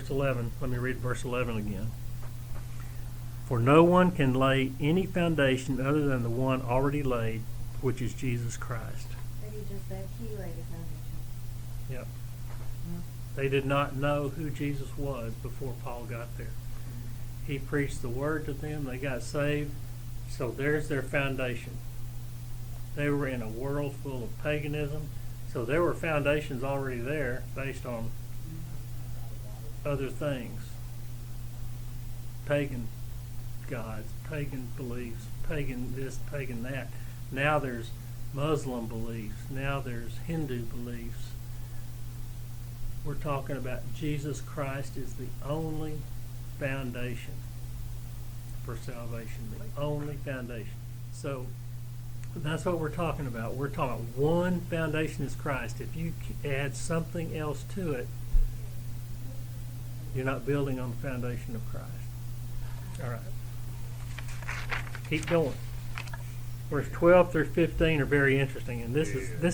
verse 11. Let me read verse 11 again. For no one can lay any foundation other than the one already laid, which is Jesus Christ. But he just said he laid a foundation. Yep. They did not know who Jesus was before Paul got there. He preached the word to them. They got saved. So there's their foundation. They were in a world full of paganism. So there were foundations already there based on other things. Pagan gods, pagan beliefs, pagan this, pagan that. Now there's Muslim beliefs. Now there's Hindu beliefs. We're talking about Jesus Christ is the only foundation for salvation, the only foundation. So that's what we're talking about. We're talking about one foundation is Christ. If you add something else to it, you're not building on the foundation of Christ. All right. Keep going. Verse 12 through 15 are very interesting, and this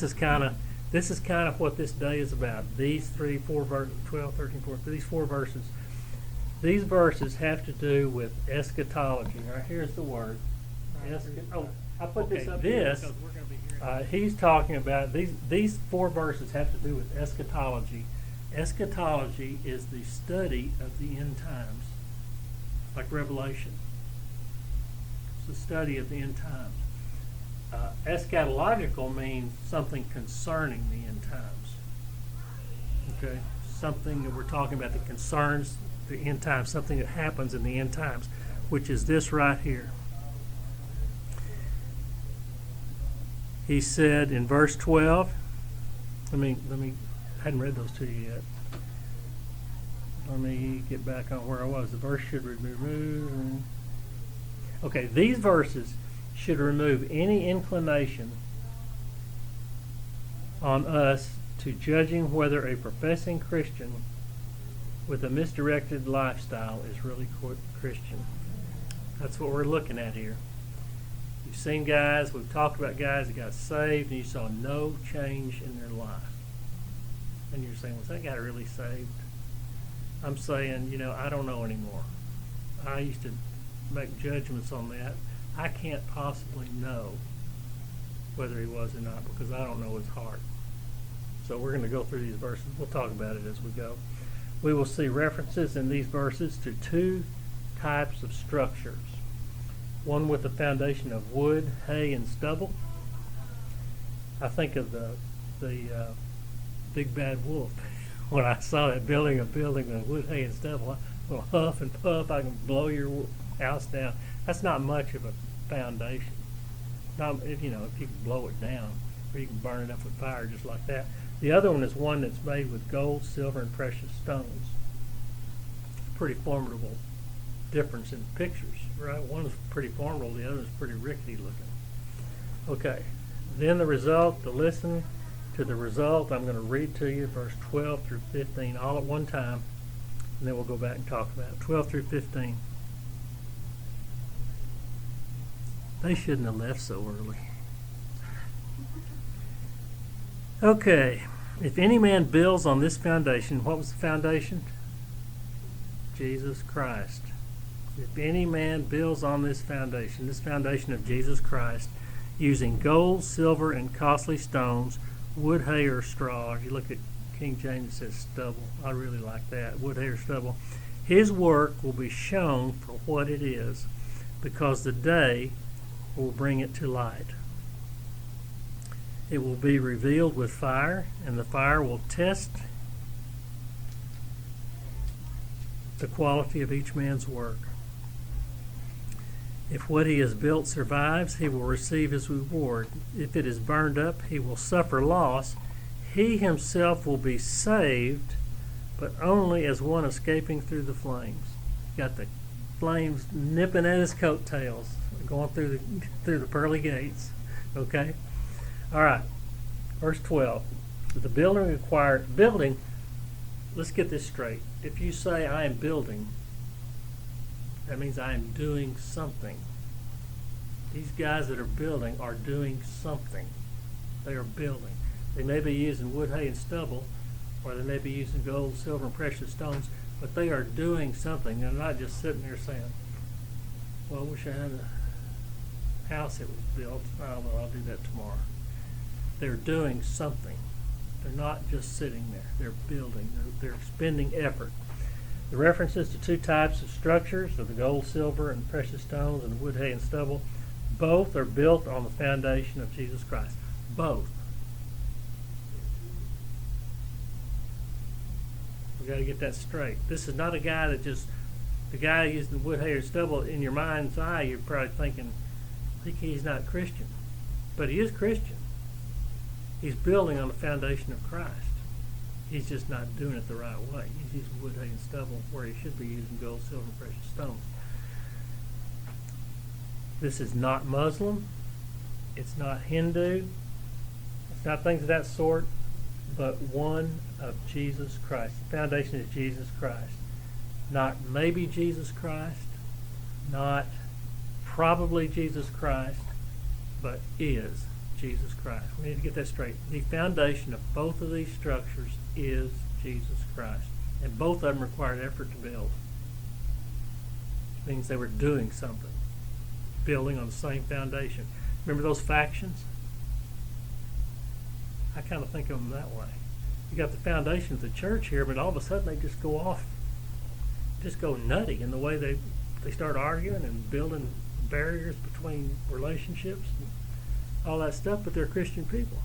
is kind of what this day is about. These 4 verses, 12, 13, 14, these 4 verses. These verses have to do with eschatology. All right, here's the word. I put this up here because we're going to be hearing. He's talking about these 4 verses have to do with eschatology. Eschatology is the study of the end times, like Revelation. It's the study of the end times. Eschatological means something concerning the end times. Okay, something that we're talking about that concerns the end times, something that happens in the end times, which is this right here. He said in verse 12, I hadn't read those to you yet. Let me get back on where I was. The verse should remove. Okay, these verses should remove any inclination on us to judging whether a professing Christian with a misdirected lifestyle is really Christian. That's what we're looking at here. You've seen guys, we've talked about guys that got saved and you saw no change in their life. And you're saying, was that guy really saved? I'm saying, I don't know anymore. I used to make judgments on that. I can't possibly know whether he was or not because I don't know his heart. So we're going to go through these verses. We'll talk about it as we go. We will see references in these verses to 2 types of structures. One with the foundation of wood, hay, and stubble. I think of the big bad wolf. When I saw that building with wood, hay, and stubble, I will huff and puff. I can blow your house down. That's not much of a foundation. Not if you can blow it down, or you can burn it up with fire just like that. The other one is one that's made with gold, silver, and precious stones. Pretty formidable difference in pictures, right? One is pretty formidable, the other is pretty rickety looking. Okay, then the result, to listen to the result, I'm going to read to you verse 12 through 15 all at one time, and then we'll go back and talk about it. 12 through 15. They shouldn't have left so early. Okay, if any man builds on this foundation, what was the foundation? Jesus Christ. If any man builds on this foundation of Jesus Christ, using gold, silver, and costly stones, wood, hay, or straw. If you look at King James, it says stubble. I really like that, wood, hay, or stubble. His work will be shown for what it is, because the day will bring it to light. It will be revealed with fire, and the fire will test the quality of each man's work. If what he has built survives, he will receive his reward. If it is burned up, he will suffer loss. He himself will be saved, but only as one escaping through the flames. Got the flames nipping at his coattails, going through the pearly gates. Okay? All right. Verse 12. The building, let's get this straight. If you say I am building, that means I am doing something. These guys that are building are doing something. They are building. They may be using wood, hay, and stubble, or they may be using gold, silver, and precious stones, but they are doing something. They're not just sitting there saying, well, I wish I had a house that was built. I don't know, I'll do that tomorrow. They're doing something. They're not just sitting there. They're building. They're expending effort. The references to two types of structures, of the gold, silver, and precious stones, and the wood, hay, and stubble, both are built on the foundation of Jesus Christ. Both. We've got to get that straight. This is not a guy that just, the guy using the wood, hay, or stubble, in your mind's eye, you're probably thinking, I think he's not Christian. But he is Christian. He's building on the foundation of Christ. He's just not doing it the right way. He's using wood, hay, and stubble where he should be using gold, silver, and precious stones. This is not Muslim. It's not Hindu. It's not things of that sort, but one of Jesus Christ. The foundation is Jesus Christ. Not maybe Jesus Christ, not probably Jesus Christ, but is Jesus Christ. We need to get that straight. The foundation of both of these structures is Jesus Christ. And both of them required effort to build. It means they were doing something. Building on the same foundation. Remember those factions? I kind of think of them that way. You got the foundation of the church here, but all of a sudden they just go off, just go nutty in the way they start arguing and building barriers between relationships and all that stuff, but they're Christian people.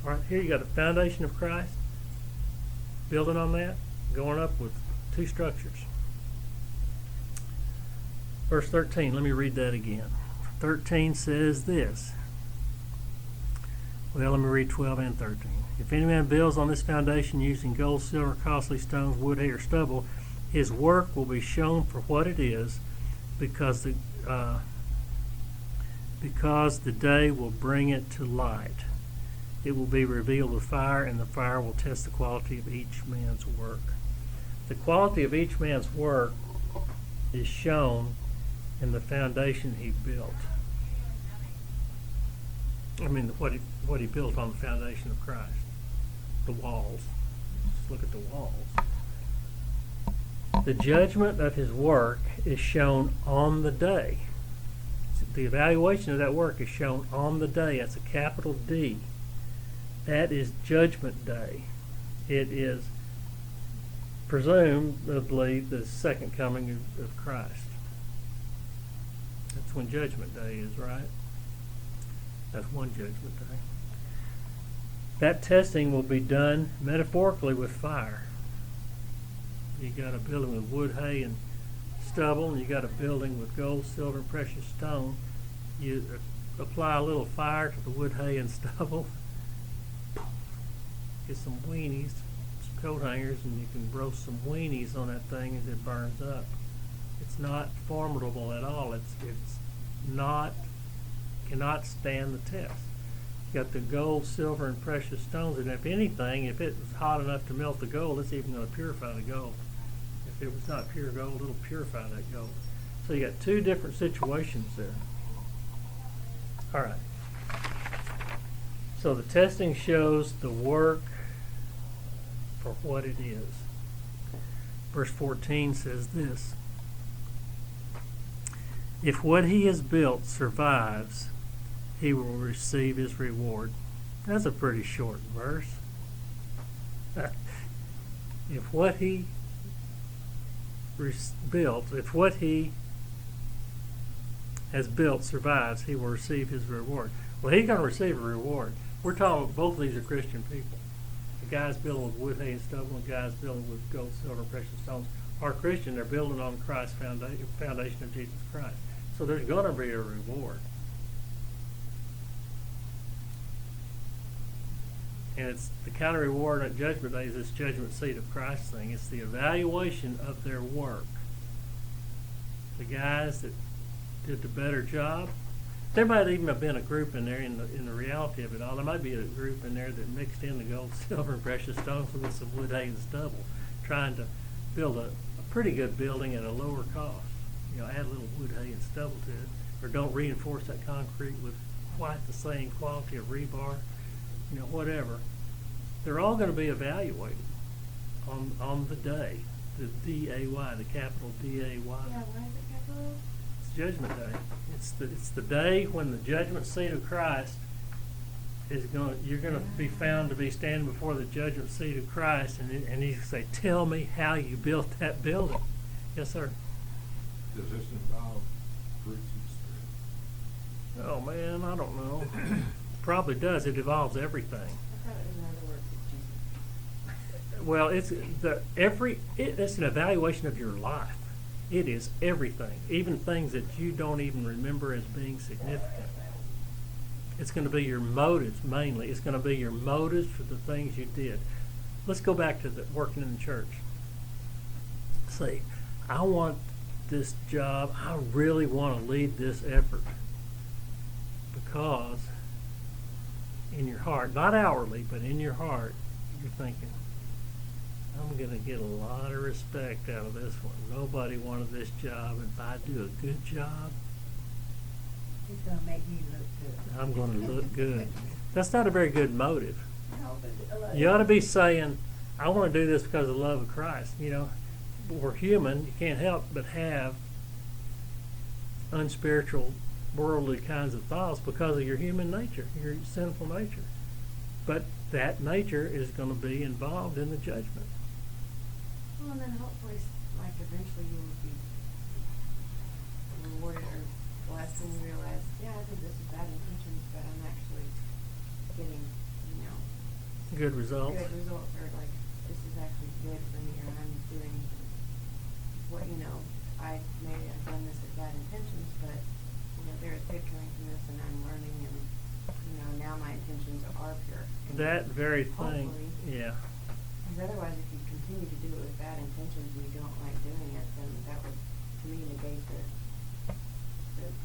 All right, here you got the foundation of Christ, building on that, going up with two structures. Verse 13, let me read that again. 13 says this. Well, let me read 12 and 13. If any man builds on this foundation using gold, silver, costly stones, wood, hay, or stubble, his work will be shown for what it is, because the day will bring it to light. It will be revealed with fire, and the fire will test the quality of each man's work. The quality of each man's work is shown in the foundation he built. I mean, what he built on the foundation of Christ. The walls. Just look at the walls. The judgment of his work is shown on the day. The evaluation of that work is shown on the day. That's a capital D. That is Judgment Day. It is presumably the second coming of Christ. That's when Judgment Day is, right? That's one Judgment Day. That testing will be done metaphorically with fire. You got a building with wood, hay, and stubble, and you got a building with gold, silver, and precious stone. You apply a little fire to the wood, hay, and stubble. Get some weenies, some coat hangers, and you can roast some weenies on that thing as it burns up. It's not formidable at all. It's not, cannot stand the test. You got the gold, silver, and precious stones, and if anything, if it was hot enough to melt the gold, it's even going to purify the gold. If it was not pure gold, it'll purify that gold. So you got two different situations there. All right. So the testing shows the work for what it is. Verse 14 says this. If what he has built survives, he will receive his reward. That's a pretty short verse. If what he built, if what he has built survives, he will receive his reward. Well, he's going to receive a reward. We're talking, both of these are Christian people. The guys building with wood, hay, and stubble, and the guys building with gold, silver, and precious stones are Christian. They're building on Christ's foundation of Jesus Christ. So there's going to be a reward. And it's the kind of reward at Judgment Day is this Judgment Seat of Christ thing. It's the evaluation of their work. The guys that did the better job. There might even have been a group in there in the reality of it all. There might be a group in there that mixed in the gold, silver, and precious stones with some wood, hay, and stubble, trying to build a pretty good building at a lower cost. You know, add a little wood, hay, and stubble to it, or don't reinforce that concrete with quite the same quality of rebar. You know, whatever. They're all going to be evaluated on the day. the D-A-Y, the capital D-A-Y. Yeah, why is it capital? It's Judgment Day. It's the day when the judgment seat of Christ you're going to be found to be standing before the judgment seat of Christ, and he's going to say, "Tell me how you built that building." Yes, sir. Does this involve fruits and Oh man, I don't know. Probably does. It involves everything. I thought it was in other words of Jesus. Well, it's an evaluation of your life. It is everything, even things that you don't even remember as being significant. It's going to be your motives mainly. It's going to be your motives for the things you did. Let's go back to the working in the church. See, I want this job. I really want to lead this effort because in your heart, not outwardly, but in your heart, you're thinking, I'm going to get a lot of respect out of this one. Nobody wanted this job. If I do a good job, It's gonna make me look good. I'm going to look good. That's not a very good motive. No, but You ought to be saying, I want to do this because of the love of Christ. You know, we're human. You can't help but have unspiritual, worldly kinds of thoughts because of your human nature, your sinful nature. But that nature is going to be involved in the judgment. Well, and then hopefully, like, eventually you will be rewarded or blessed when you realize, yeah, I did this with bad intentions, but I'm actually getting, Good results. good results, or like, this is actually good for me, or I'm doing what, I may have done this with bad intentions, but, there is good coming from this, and I'm learning, and, now my intentions are pure. And That very thing, hopefully, yeah. because otherwise, if you continue to do it with bad intentions and you don't like doing it, then that would, to me, negate the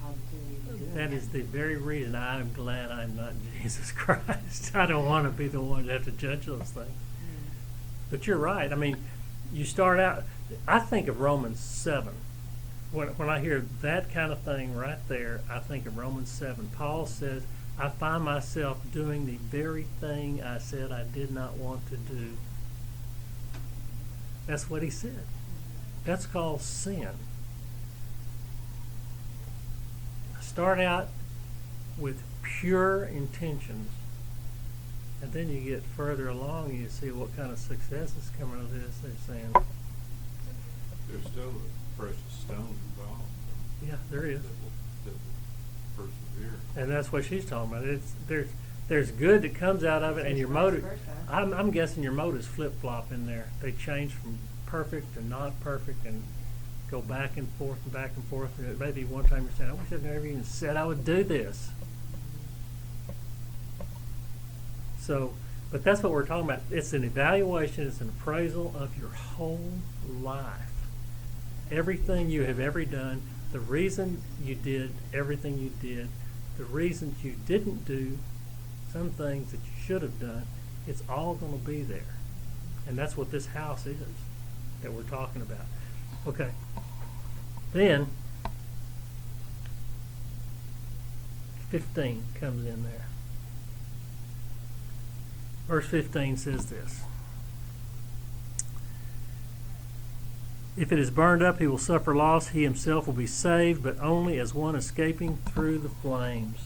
positivity of doing it. That is the very reason I'm glad I'm not Jesus Christ. I don't want to be the one to have to judge those things. But you're right. I mean, you start out, I think of Romans 7. When I hear that kind of thing right there, I think of Romans 7. Paul says, I find myself doing the very thing I said I did not want to do. That's what he said. That's called sin. Start out with pure intentions, and then you get further along and you see what kind of success is coming of this. They're saying, There's still a precious stone involved. yeah, there is. That will persevere. And that's what she's talking about. There's good that comes out of it, and your motive. I'm guessing your motives flip flop in there. They change from perfect to not perfect, and go back and forth and back and forth. And maybe one time you're saying, I wish I'd never even said I would do this. So, but that's what we're talking about. It's an evaluation. It's an appraisal of your whole life. Everything you have ever done, the reason you did everything you did, the reasons you didn't do some things that you should have done, it's all going to be there. And that's what this house is that we're talking about. Okay. Then 15 comes in there. Verse 15 says this. If it is burned up, he will suffer loss. He himself will be saved, but only as one escaping through the flames.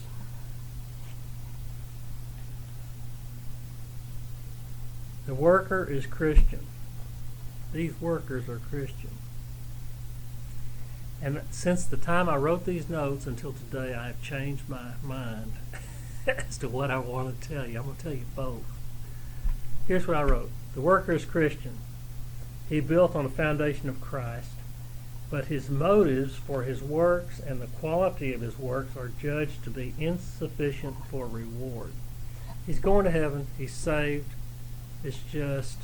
The worker is Christian. These workers are Christian. And since the time I wrote these notes until today, I have changed my mind as to what I want to tell you. I'm going to tell you both. Here's what I wrote. The worker is Christian. He built on the foundation of Christ, but his motives for his works and the quality of his works are judged to be insufficient for reward. He's going to heaven. He's saved. It's just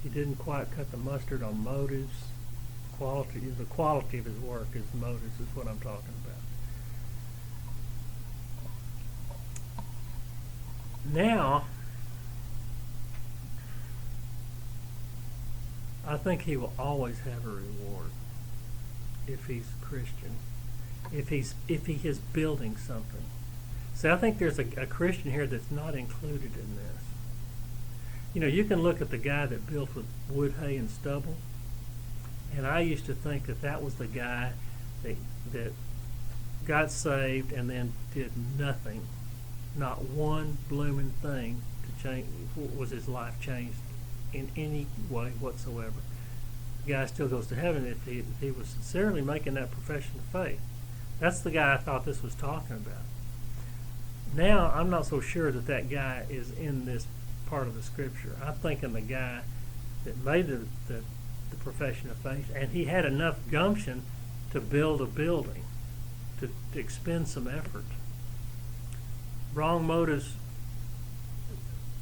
he didn't quite cut the mustard on motives. The quality of his work, his motives, is what I'm talking about. Now, I think he will always have a reward if he's a Christian, if he is building something. See, I think there's a Christian here that's not included in this. You know, you can look at the guy that built with wood, hay, and stubble, and I used to think that that was the guy that got saved and then did nothing, not one blooming thing to change. Was his life changed in any way whatsoever? The guy still goes to heaven if he was sincerely making that profession of faith. That's the guy I thought this was talking about. Now I'm not so sure that that guy is in this part of the scripture. I'm thinking the guy that made the profession of faith, and he had enough gumption to build a building, to expend some effort. Wrong motives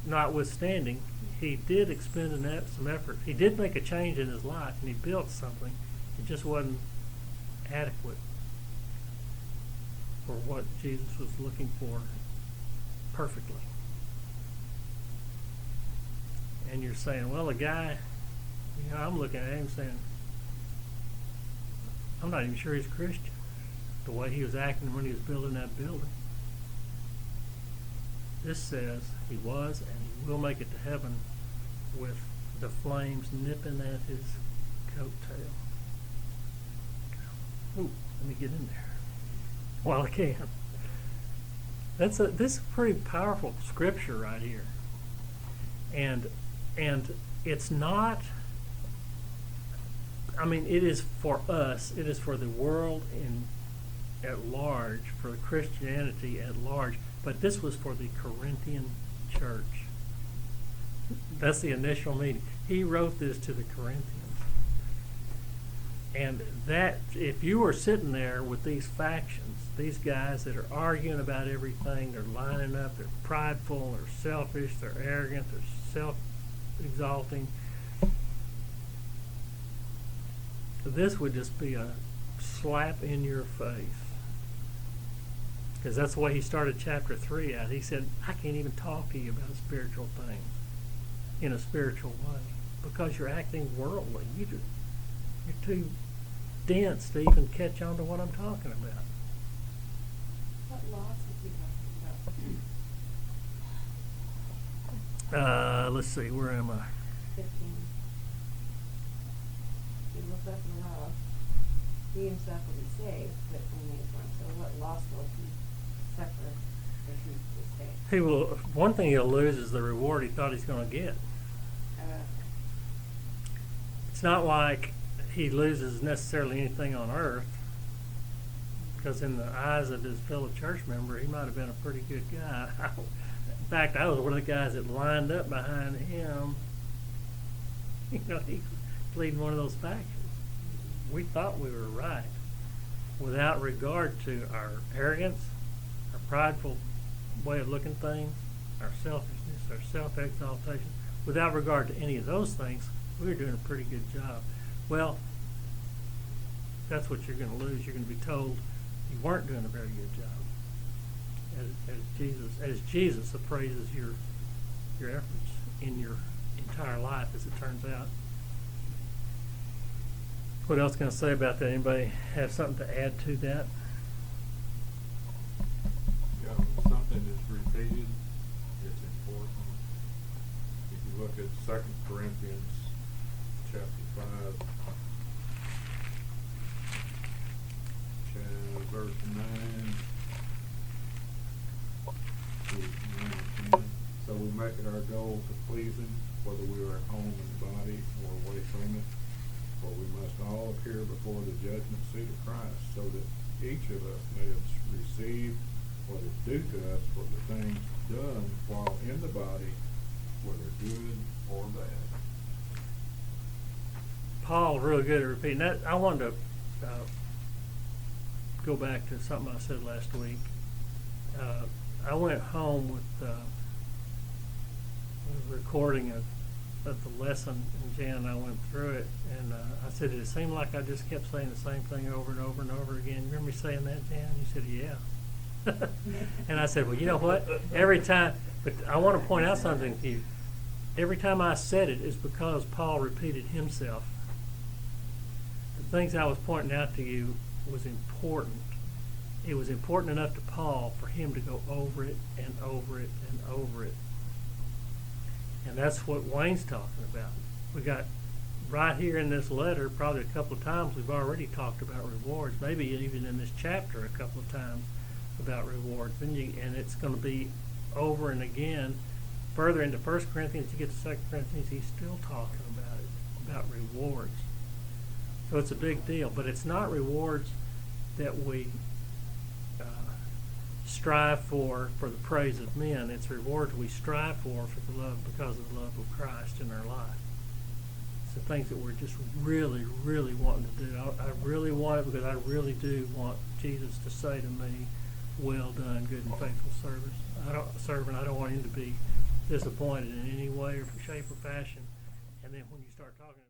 notwithstanding, he did expend some effort. He did make a change in his life, and he built something. It just wasn't adequate for what Jesus was looking for perfectly. And you're saying, well, a guy, you know, I'm looking at him saying, I'm not even sure he's a Christian, the way he was acting when he was building that building. This says he was, and he will make it to heaven with the flames nipping at his coattail. Ooh, let me get in there while I can. This is a pretty powerful scripture right here, and it's not. I mean, it is for us. It is for the world at large, for Christianity at large. But this was for the Corinthian church. That's the initial meeting. He wrote this to the Corinthians. And that, if you were sitting there with these factions, these guys that are arguing about everything, they're lining up, they're prideful, they're selfish, they're arrogant, they're self-exalting, this would just be a slap in your face. Because that's the way he started chapter 3 out. He said, I can't even talk to you about spiritual things in a spiritual way because you're acting worldly. You're too dense to even catch on to what I'm talking about. What laws is he talking about? Let's see, where am I? 15. He looked up in law. He himself will be saved, but only as one. So what loss will he suffer if he is saved? He will. One thing he'll lose is the reward he thought he's going to get. It's not like he loses necessarily anything on earth, because in the eyes of his fellow church member, he might have been a pretty good guy. In fact, I was one of the guys that lined up behind him. You know, he was leading one of those factions. We thought we were right, without regard to our arrogance, our prideful way of looking things, our selfishness, our self-exaltation. Without regard to any of those things, we were doing a pretty good job. Well, that's what you're going to lose. You're going to be told you weren't doing a very good job. As Jesus appraises your efforts in your entire life, as it turns out. What else can I say about that? Anybody have something to add to that? Yeah, when something is repeated, it's important. If you look at 2 Corinthians chapter 5, verse 9 through 9 and 10. So we make it our goal to please Him, whether we are at home in the body or away from it. For we must all appear before the judgment seat of Christ, so that each of us may receive what is due to us for the things done while in the body, whether good or bad. Paul, really good at repeating that. I wanted to go back to something I said last week. I went home with a recording of the lesson, and Jan and I went through it, and I said, did it seem like I just kept saying the same thing over and over and over again? You remember me saying that, Jan? You said, yeah. And I said, well, you know what? Every time, but I want to point out something to you. Every time I said it is because Paul repeated himself. The things I was pointing out to you was important. It was important enough to Paul for him to go over it and over it and over it. And that's what Wayne's talking about. We got right here in this letter, probably a couple of times we've already talked about rewards, maybe even in this chapter a couple of times about rewards. And it's going to be over and again. Further into 1 Corinthians, you get to 2 Corinthians, he's still talking about it, about rewards. So it's a big deal, but it's not rewards that we strive for the praise of men. It's rewards we strive for the love, because of the love of Christ in our life. It's the things that we're just really, really wanting to do. I really want it because I really do want Jesus to say to me, "Well done, good and faithful servant." I don't want him to be disappointed in any way or shape or fashion. And then when you start talking